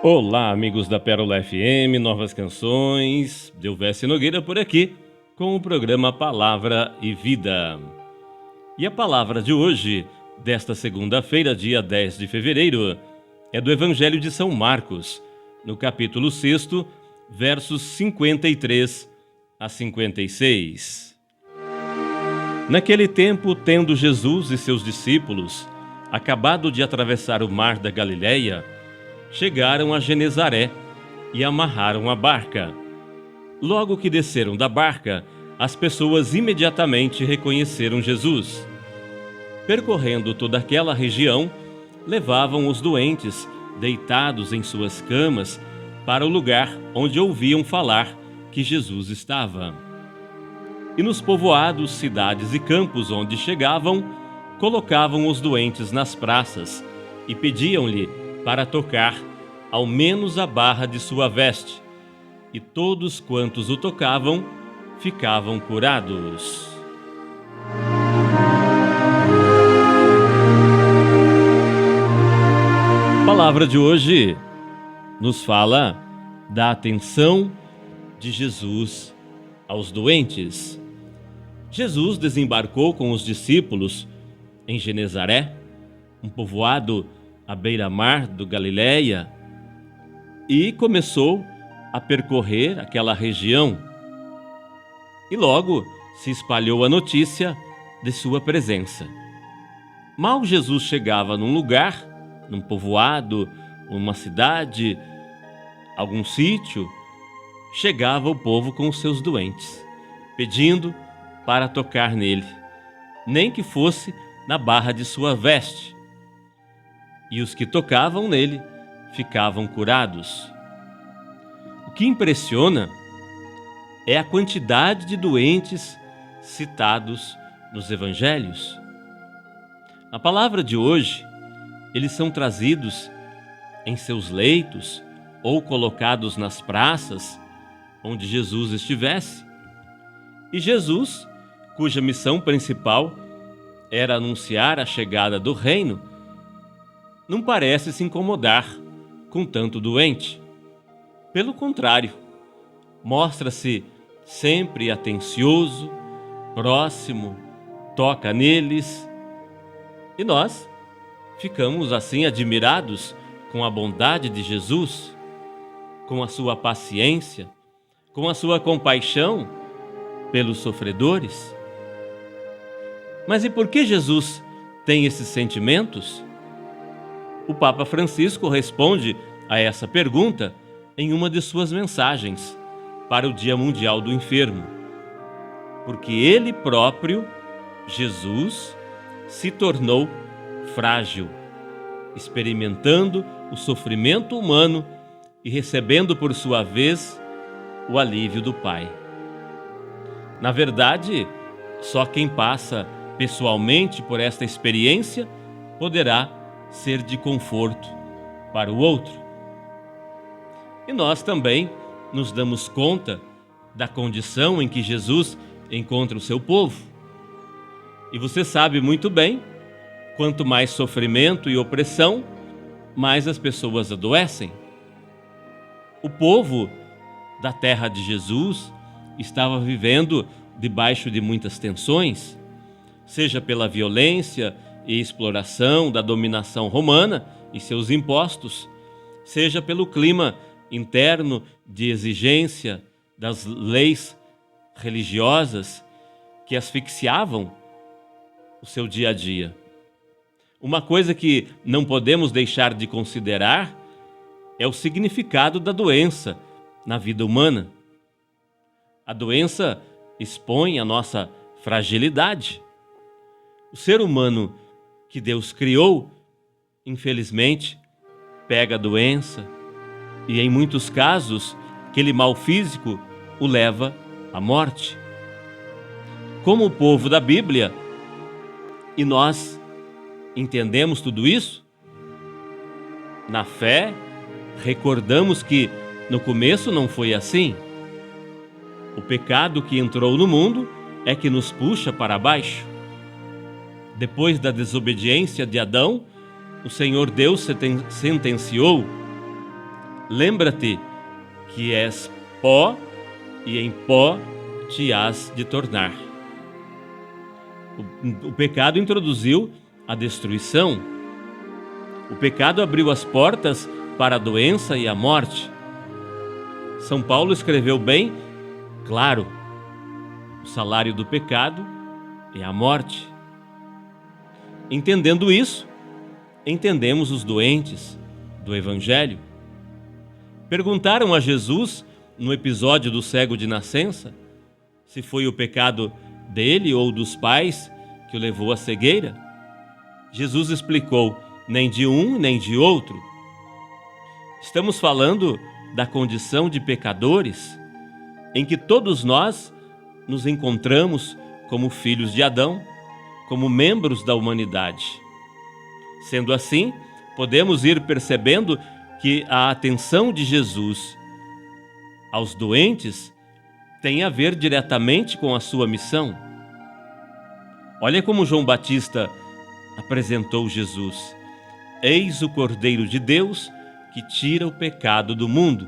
Olá, amigos da Pérola FM, novas canções, Delvécio Nogueira por aqui, com o programa Palavra e Vida. E a palavra de hoje, desta segunda-feira, dia 10 de fevereiro, é do Evangelho de São Marcos, no capítulo 6, versos 53 a 56. Naquele tempo, tendo Jesus e seus discípulos acabado de atravessar o mar da Galileia, chegaram a Genezaré e amarraram a barca. Logo que desceram da barca, as pessoas imediatamente reconheceram Jesus. Percorrendo toda aquela região, levavam os doentes, deitados em suas camas, para o lugar onde ouviam falar que Jesus estava. E nos povoados, cidades e campos onde chegavam, colocavam os doentes nas praças e pediam-lhe para tocar ao menos a barra de sua veste, e todos quantos o tocavam ficavam curados. A palavra de hoje nos fala da atenção de Jesus aos doentes. Jesus desembarcou com os discípulos em Genezaré, um povoado à beira-mar do Galileia, e começou a percorrer aquela região. E logo se espalhou a notícia de sua presença. Mal Jesus chegava num lugar, num povoado, uma cidade, algum sítio, chegava o povo com os seus doentes, pedindo para tocar nele, nem que fosse na barra de sua veste. E os que tocavam nele ficavam curados. O que impressiona é a quantidade de doentes citados nos evangelhos. Na palavra de hoje, eles são trazidos em seus leitos ou colocados nas praças onde Jesus estivesse. E Jesus, cuja missão principal era anunciar a chegada do reino, não parece se incomodar com tanto doente. Pelo contrário, mostra-se sempre atencioso, próximo, toca neles. E nós ficamos assim admirados com a bondade de Jesus, com a sua paciência, com a sua compaixão pelos sofredores. Mas e por que Jesus tem esses sentimentos? O Papa Francisco responde a essa pergunta em uma de suas mensagens para o Dia Mundial do Enfermo. Porque ele próprio, Jesus, se tornou frágil, experimentando o sofrimento humano e recebendo por sua vez o alívio do Pai. Na verdade, só quem passa pessoalmente por esta experiência poderá ser de conforto para o outro. E nós também nos damos conta da condição em que Jesus encontra o seu povo. E você sabe muito bem, quanto mais sofrimento e opressão, mais as pessoas adoecem. O povo da terra de Jesus estava vivendo debaixo de muitas tensões, seja pela violência e exploração da dominação romana e seus impostos, seja pelo clima interno de exigência das leis religiosas que asfixiavam o seu dia a dia. Uma coisa que não podemos deixar de considerar é o significado da doença na vida humana. A doença expõe a nossa fragilidade. O ser humano que Deus criou, infelizmente, pega a doença e, em muitos casos, aquele mal físico o leva à morte. Como o povo da Bíblia, e nós entendemos tudo isso? Na fé, recordamos que no começo não foi assim. O pecado que entrou no mundo é que nos puxa para baixo. Depois da desobediência de Adão, o Senhor Deus sentenciou lembra-te que és pó e em pó te hás de tornar. O pecado introduziu a destruição. O pecado abriu as portas para a doença e a morte. São Paulo escreveu bem, claro, o salário do pecado é a morte. Entendendo isso, entendemos os doentes do Evangelho. Perguntaram a Jesus, no episódio do cego de nascença, se foi o pecado dele ou dos pais que o levou à cegueira. Jesus explicou: nem de um nem de outro. Estamos falando da condição de pecadores, em que todos nós nos encontramos como filhos de Adão, como membros da humanidade. Sendo assim, podemos ir percebendo que a atenção de Jesus aos doentes tem a ver diretamente com a sua missão. Olha como João Batista apresentou Jesus: eis o Cordeiro de Deus que tira o pecado do mundo.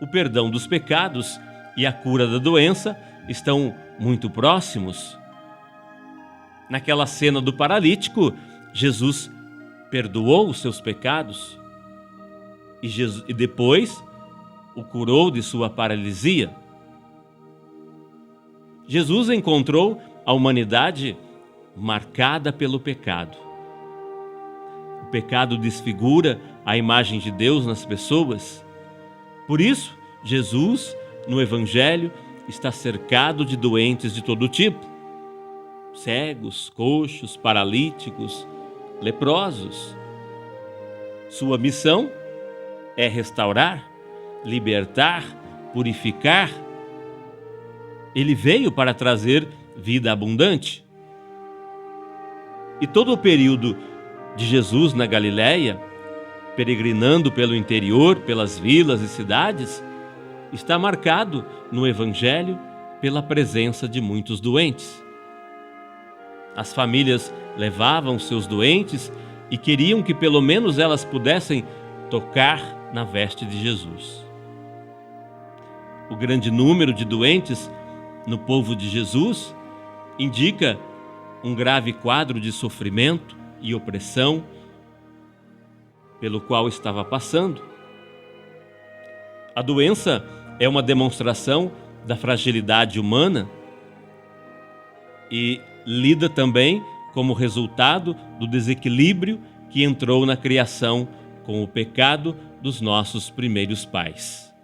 O perdão dos pecados e a cura da doença estão muito próximos. Naquela cena do paralítico, Jesus perdoou os seus pecados e depois o curou de sua paralisia. Jesus encontrou a humanidade marcada pelo pecado. O pecado desfigura a imagem de Deus nas pessoas. Por isso, Jesus, no Evangelho, está cercado de doentes de todo tipo: cegos, coxos, paralíticos, leprosos. Sua missão é restaurar, libertar, purificar. Ele veio para trazer vida abundante. E todo o período de Jesus na Galileia, peregrinando pelo interior, pelas vilas e cidades, está marcado no Evangelho pela presença de muitos doentes. As famílias levavam seus doentes e queriam que pelo menos elas pudessem tocar na veste de Jesus. O grande número de doentes no povo de Jesus indica um grave quadro de sofrimento e opressão pelo qual estava passando. A doença é uma demonstração da fragilidade humana e lida também como resultado do desequilíbrio que entrou na criação com o pecado dos nossos primeiros pais.